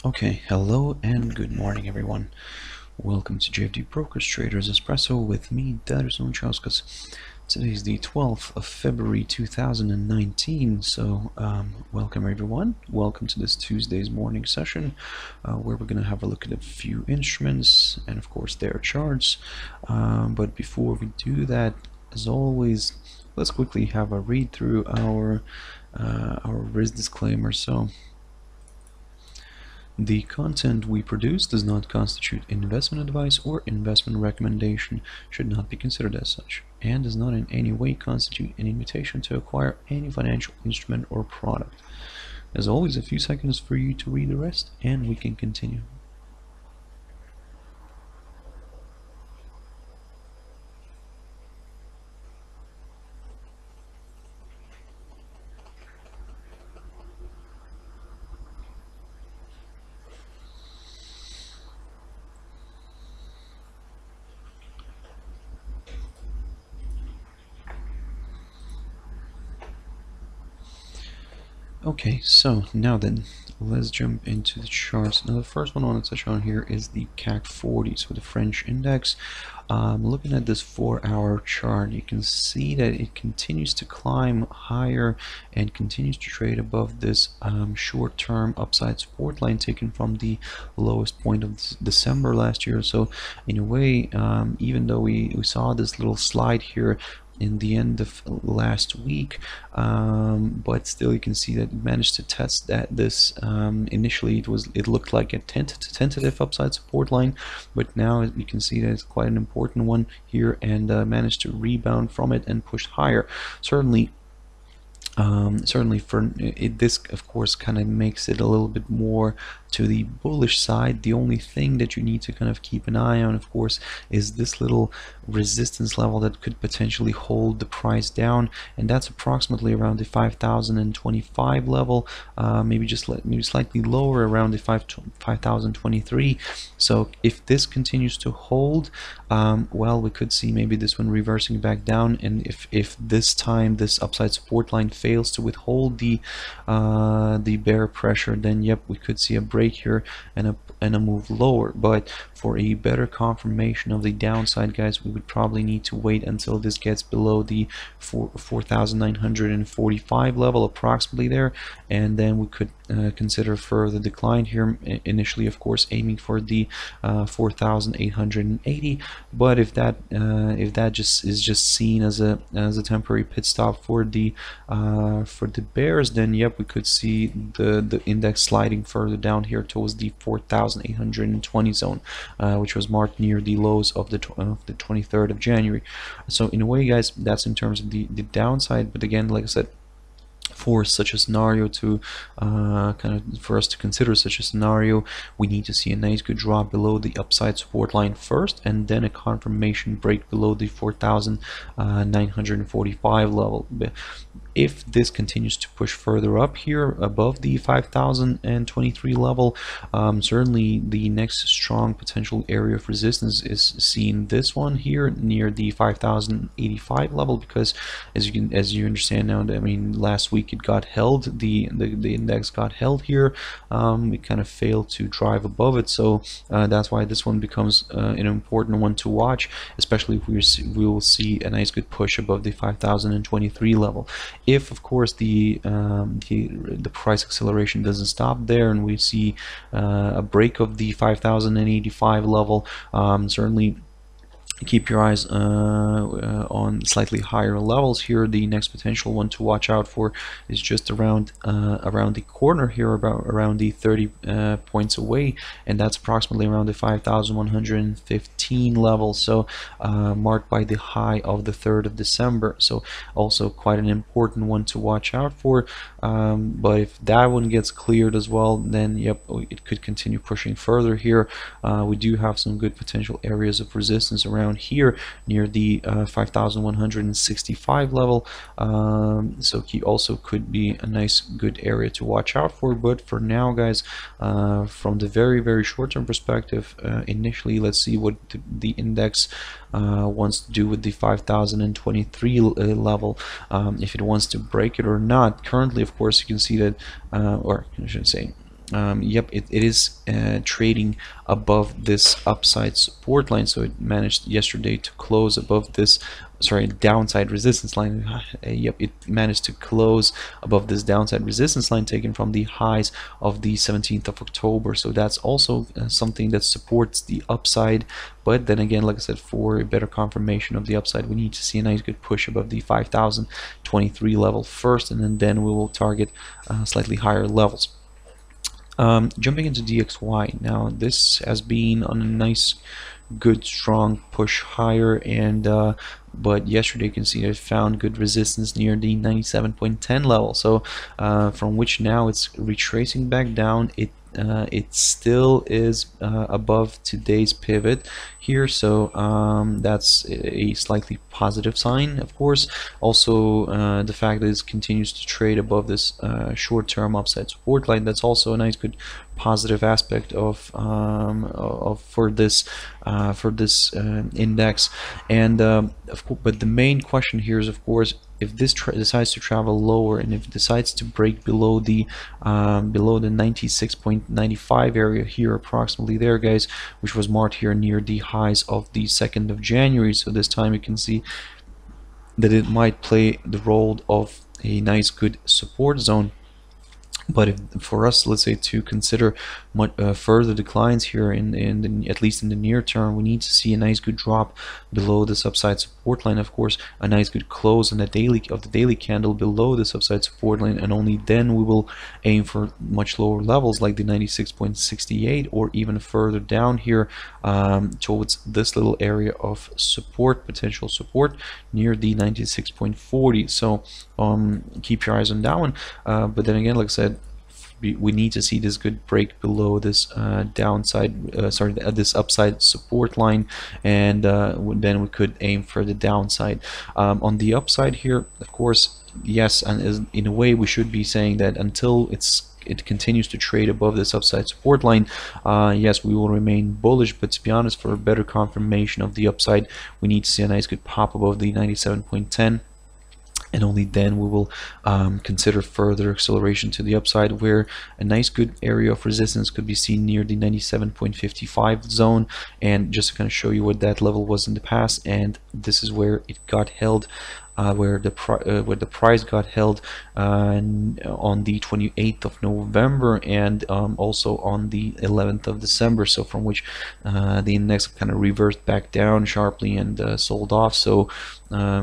Okay, hello and good morning everyone. Welcome to JFD Brokers Traders Espresso with me, Darius Anucauskas. Today is the 12th of February 2019, so welcome everyone. Welcome to this Tuesday's morning session where we're going to have a look at a few instruments and of course their charts. But before we do that, as always, let's quickly have a read through our risk disclaimer. So the content we produce does not constitute investment advice or investment recommendation, should not be considered as such, and does not in any way constitute an invitation to acquire any financial instrument or product. As always, a few seconds for you to read the rest, and we can continue. Okay, so now then, let's jump into the charts. Now the first one I want to touch on here is the CAC40, so the French index. Looking at this 4-hour chart, you can see that it continues to climb higher and continues to trade above this short-term upside support line taken from the lowest point of December last year. So in a way, even though we saw this little slide here in the end of last week, but still you can see that it managed to test that this initially it looked like a tentative upside support line, but now you can see that it's quite an important one here, and managed to rebound from it and push higher. Certainly for it, this of course kind of makes it a little bit more to the bullish side. The only thing that you need to kind of keep an eye on, of course, is this little resistance level that could potentially hold the price down, and that's approximately around the 5,025 level, maybe slightly lower around the 5,023. So if this continues to hold, well, we could see maybe this one reversing back down, and if this time this upside support line fails to withhold the bear pressure, then yep, we could see a break here and a move lower. But for a better confirmation of the downside, guys, we would probably need to wait until this gets below the 4,945 level, approximately there, and then we could consider further decline here, initially of course aiming for the 4,880. But if that just is just seen as a temporary pit stop for the bears, then yep, we could see the index sliding further down here towards the 4,820 zone, which was marked near the lows of the 23rd of January. So in a way, guys, that's in terms of the downside. But again, like I said, for such a scenario to for us to consider such a scenario, we need to see a nice good drop below the upside support line first, and then a confirmation break below the 4,945 level. If this continues to push further up here above the 5,023 level, certainly the next strong potential area of resistance is seen this one here near the 5,085 level, because as you understand now, I mean, last week it got held, the index got held here. It kind of failed to drive above it, so that's why this one becomes an important one to watch, especially if we will see a nice good push above the 5,023 level. If of course the price acceleration doesn't stop there and we see a break of the 5,085 level, certainly keep your eyes on slightly higher levels here. The next potential one to watch out for is just around the corner here, around the 30 points away, and that's approximately around the 5,115 level, so marked by the high of the 3rd of December. So also quite an important one to watch out for. But if that one gets cleared as well, then yep, it could continue pushing further here. We do have some good potential areas of resistance around here near the 5,165 level, so he also could be a nice good area to watch out for. But for now, guys, from the very short-term perspective, initially let's see what the index wants to do with the 5,023 level, if it wants to break it or not. Currently, of course, you can see that, or I should say, yep, it is trading above this upside support line, so it managed yesterday to close above this, sorry, downside resistance line. Yep, it managed to close above this downside resistance line taken from the highs of the 17th of October. So that's also something that supports the upside. But then again, like I said, for a better confirmation of the upside, we need to see a nice good push above the 5,023 level first, and then we will target slightly higher levels. Jumping into DXY now, this has been on a nice good strong push higher, and but yesterday you can see it found good resistance near the 97.10 level, so from which now it's retracing back down. It still is above today's pivot here, so that's a slightly positive sign. Of course, also the fact that it continues to trade above this short-term upside support line, that's also a nice good positive aspect of for this index. And of course, but the main question here is, of course, if this decides to travel lower, and if it decides to break below the 96.95 area here, approximately there, guys, which was marked here near the highs of the 2nd of January. So this time you can see that it might play the role of a nice good support zone. But if, for us, let's say, to consider further declines here at least in the near term, we need to see a nice good drop below this upside support line. Of course, a nice good close on the daily candle below this upside support line, and only then we will aim for much lower levels like the 96.68, or even further down here towards this little area of support, potential support near the 96.40. So keep your eyes on that one. But then again, like I said, we need to see this good break below this this upside support line, and then we could aim for the downside. On the upside here, of course, yes, and in a way we should be saying that until it continues to trade above this upside support line, yes, we will remain bullish. But to be honest, for a better confirmation of the upside, we need to see a nice good pop above the 97.10, and only then we will consider further acceleration to the upside, where a nice good area of resistance could be seen near the 97.55 zone. And just to kind of show you what that level was in the past, and this is where it got held, where the price got held on the 28th of November, and also on the 11th of December. So from which the index kind of reversed back down sharply and sold off. So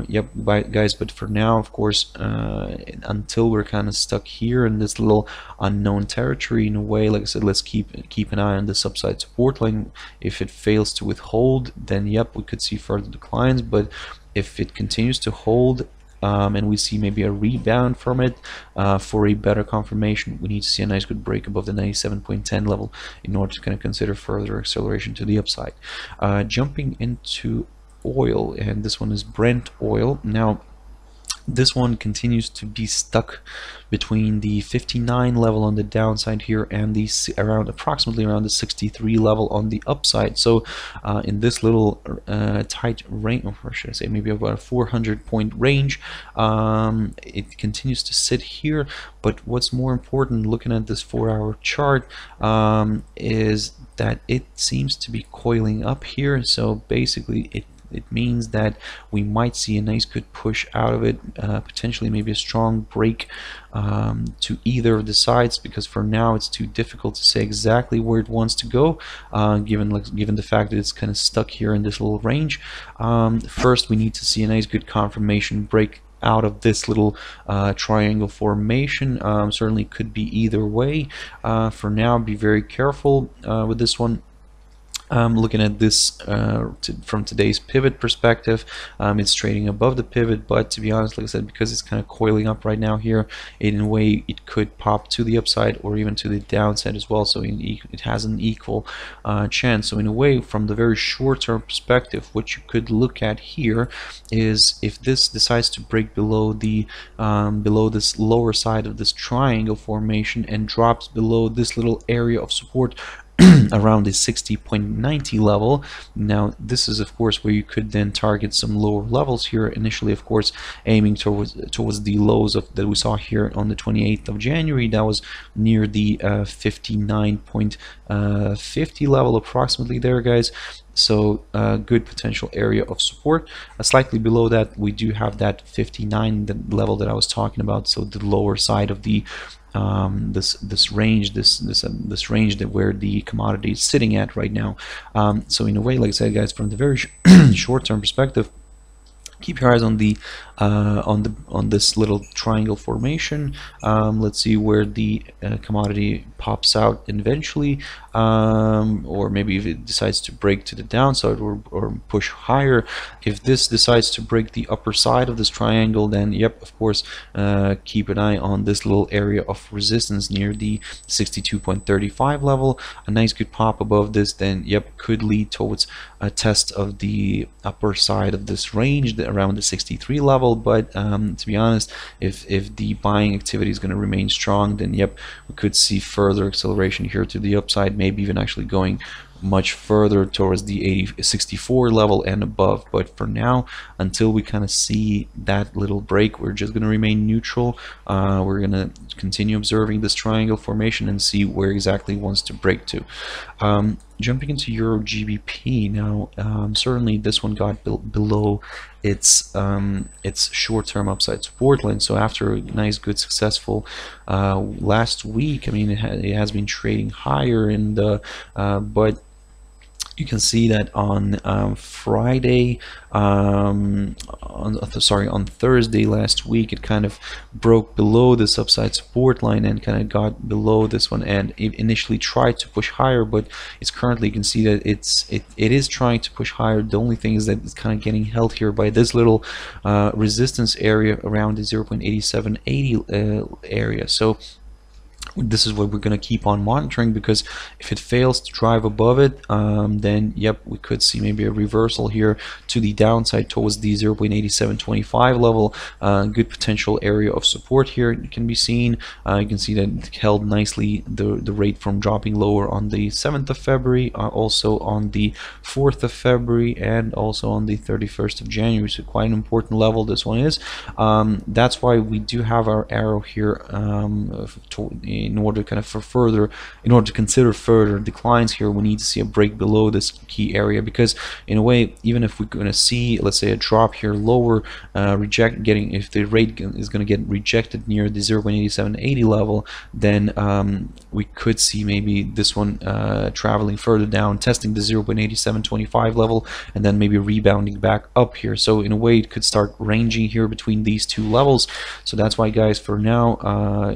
yep, guys, but for now, of course, until we're kind of stuck here in this little unknown territory, in a way, like I said, let's keep an eye on this upside support line. If it fails to withhold, then yep, we could see further declines. But if it continues to hold, and we see maybe a rebound from it, for a better confirmation, we need to see a nice good break above the 97.10 level in order to kind of consider further acceleration to the upside. Jumping into oil, and this one is Brent oil. Now, this one continues to be stuck between the 59 level on the downside here and the approximately around the 63 level on the upside. So in this little tight range, or should I say maybe about a 400-point range, it continues to sit here. But what's more important, looking at this 4-hour chart, is that it seems to be coiling up here. So basically it means that we might see a nice good push out of it, potentially maybe a strong break to either of the sides, because for now it's too difficult to say exactly where it wants to go, given the fact that it's kind of stuck here in this little range. First, we need to see a nice good confirmation break out of this little triangle formation. Certainly could be either way. For now, be very careful with this one. Looking at this from today's pivot perspective, it's trading above the pivot, but to be honest, like I said, because it's kind of coiling up right now here, in a way it could pop to the upside or even to the downside as well. So it has an equal chance. So in a way, from the very short-term perspective, what you could look at here is, if this decides to break below the below this lower side of this triangle formation and drops below this little area of support around the 60.90 level. Now this is of course where you could then target some lower levels here initially, of course aiming towards the lows that we saw here on the 28th of January. That was near the 59.50 level approximately there, guys. So good potential area of support. Slightly below that we do have that 59 level that I was talking about, so the lower side of the this range that where the commodity is sitting at right now. So in a way, like I said, guys, from the very short-term perspective, keep your eyes on the on this little triangle formation. Let's see where the commodity pops out eventually, or maybe if it decides to break to the downside or push higher. If this decides to break the upper side of this triangle, then yep, of course, keep an eye on this little area of resistance near the 62.35 level. A nice good pop above this, then yep, could lead towards a test of the upper side of this range around the 63 level. But to be honest, if the buying activity is going to remain strong, then yep, we could see further acceleration here to the upside, maybe even actually going much further towards the 64 level and above. But for now, until we kind of see that little break, we're just going to remain neutral. We're going to continue observing this triangle formation and see where exactly it wants to break to. Jumping into EURGBP now, certainly this one got below its short-term upside support line. So after a nice, good, successful last week, I mean, it has been trading higher, and but you can see that on Friday, on Thursday last week, it kind of broke below this upside support line and kind of got below this one, and it initially tried to push higher, but it's currently, you can see that it is trying to push higher. The only thing is that it's kind of getting held here by this little resistance area around the 0.8780 area. So this is what we're going to keep on monitoring, because if it fails to drive above it, then yep, we could see maybe a reversal here to the downside towards the 0.8725 level. Good potential area of support here can be seen. You can see that it held nicely the rate from dropping lower on the 7th of February, also on the 4th of February, and also on the 31st of January. So quite an important level this one is. That's why we do have our arrow here in order to consider further declines here. We need to see a break below this key area, because in a way, even if we're going to see, let's say, a drop here lower, if the rate is going to get rejected near the 0.8780 level, then we could see maybe this one traveling further down, testing the 0.8725 level, and then maybe rebounding back up here. So in a way, it could start ranging here between these two levels. So that's why, guys, for now,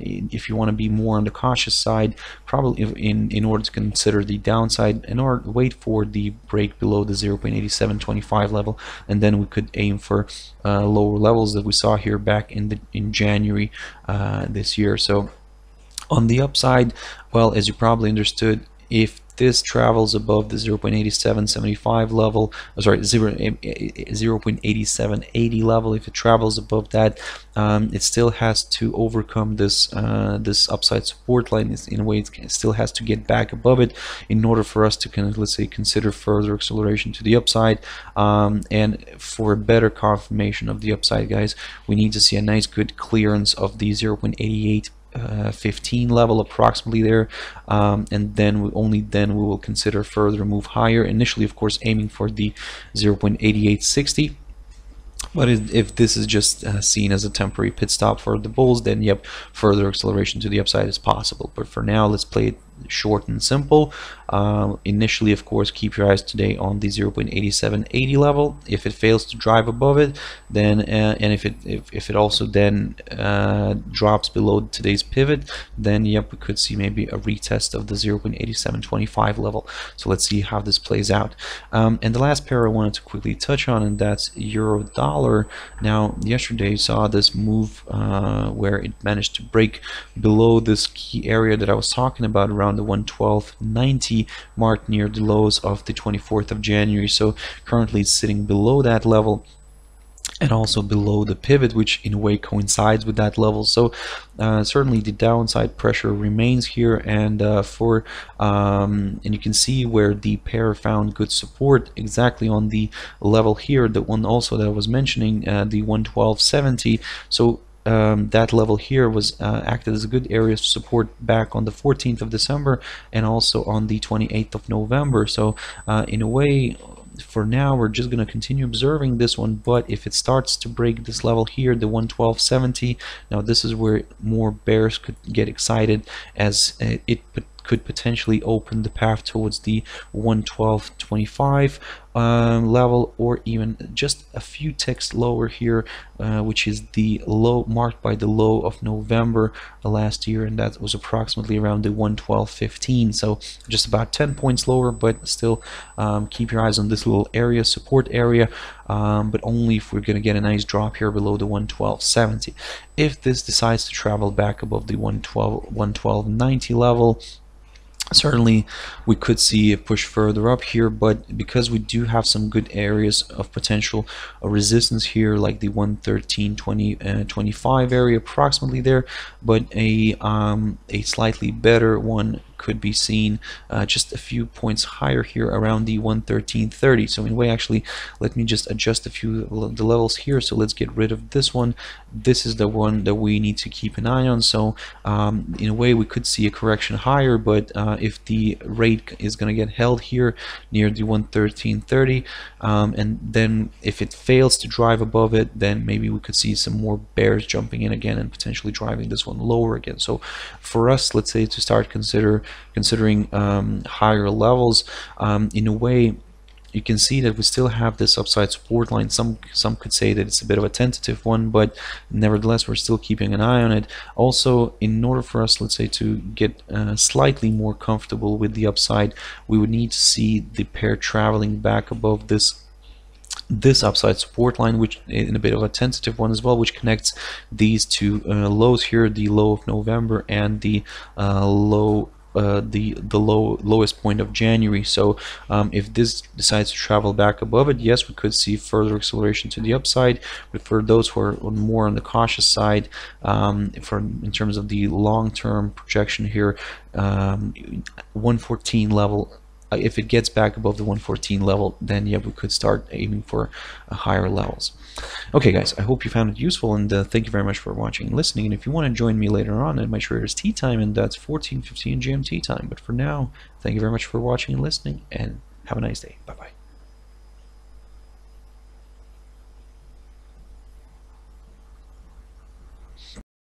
if you want to be more on the cautious side, probably in order to consider the downside, in order to wait for the break below the 0.8725 level, and then we could aim for lower levels that we saw here back in January this year. So on the upside, well, as you probably understood, if this travels above the 0.8775 level, sorry, 0.8780 level, if it travels above that, it still has to overcome this this upside support line. In a way, it still has to get back above it in order for us to kind of, let's say, consider further acceleration to the upside. And for a better confirmation of the upside, guys, we need to see a nice good clearance of the 0.8815 level approximately there, and then only then we will consider further move higher, initially of course aiming for the 0.8860. But if this is just seen as a temporary pit stop for the bulls, then yep, further acceleration to the upside is possible. But for now, let's play it short and simple. Initially, of course, keep your eyes today on the 0.8780 level. If it fails to drive above it, then and if it also then drops below today's pivot, then yep, we could see maybe a retest of the 0.8725 level. So let's see how this plays out. And the last pair I wanted to quickly touch on, and that's euro dollar. Now, yesterday saw this move where it managed to break below this key area that I was talking about, around the 112.90 mark near the lows of the 24th of January. So currently it's sitting below that level. and also below the pivot, which in a way coincides with that level. So certainly the downside pressure remains here, and and you can see where the pair found good support exactly on the level here, the one also that I was mentioning, the 112.70. So that level here was acted as a good area of support back on the 14th of December and also on the 28th of November. So in a way, for now we're just going to continue observing this one, but if it starts to break this level here, the 112.70, now this is where more bears could get excited, as it could potentially open the path towards the 112.25 level, or even just a few ticks lower here, which is the low marked by the low of November last year, and that was approximately around the 112.15. So just about 10 points lower, but still keep your eyes on this little area, support area, but only if we're going to get a nice drop here below the 112.70. If this decides to travel back above the 112.90 level, certainly we could see a push further up here, but because we do have some good areas of potential resistance here, like the 113.25 area approximately there, but a slightly better one could be seen just a few points higher here around the 113.30. So in a way, actually, let me just adjust a few of the levels here. So let's get rid of this one. This is the one that we need to keep an eye on. So in a way, we could see a correction higher, but if the rate is going to get held here near the 113.30, and then if it fails to drive above it, then maybe we could see some more bears jumping in again and potentially driving this one lower again. So for us, let's say to start considering higher levels, in a way, you can see that we still have this upside support line. Some could say that it's a bit of a tentative one, but nevertheless we're still keeping an eye on it. Also, in order for us, let's say, to get slightly more comfortable with the upside, we would need to see the pair traveling back above this upside support line, which in a bit of a tentative one as well, which connects these two lows here, the low of November and the lowest point of January. So if this decides to travel back above it, yes, we could see further acceleration to the upside. But for those who are more on the cautious side, in terms of the long-term projection here, 114 level, if it gets back above the 114 level, then yeah, we could start aiming for higher levels. Okay guys, I hope you found it useful, and thank you very much for watching and listening. And if you want to join me later on at my traders tea time, and that's 14:15 GMT time. But for now, thank you very much for watching and listening, and have a nice day. Bye bye.